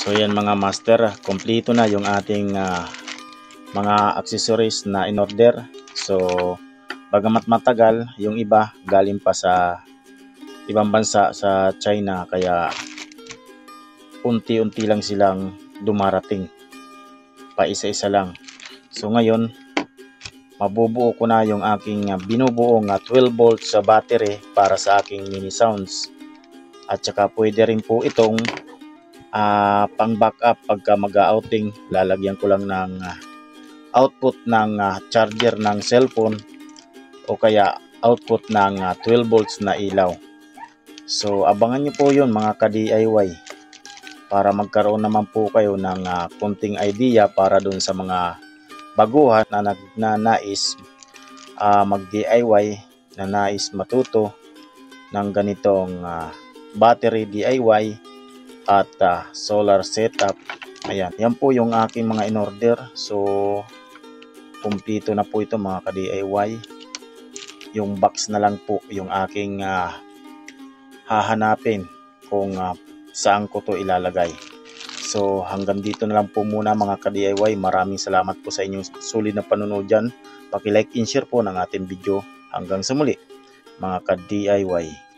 So yan mga master, kompleto na yung ating mga accessories na in order. So bagamat matagal, yung iba galing pa sa ibang bansa sa China, kaya unti-unti lang silang dumarating, pa isa-isa lang. So ngayon mabubuo ko na yung aking binubuong 12 volts sa battery para sa aking mini sounds. At saka pwede rin po itong pang backup pagka mag-outing. Lalagyan ko lang ng output ng charger ng cellphone o kaya output ng 12 volts na ilaw. So abangan nyo po yun mga ka-DIY, para magkaroon naman po kayo ng konting idea para dun sa mga baguhan na nais mag-DIY, na nais matuto ng ganitong battery DIY at solar setup. Ayan, yan po yung aking mga in-order. So kumpleto na po ito mga ka-DIY. Yung box na lang po yung aking hahanapin kung saan ko to ilalagay. So hanggang dito na lang po muna mga ka-DIY. Maraming salamat po sa inyong sulit na panonood dyan. Paki-like and share po ng ating video. Hanggang sa muli mga ka-DIY.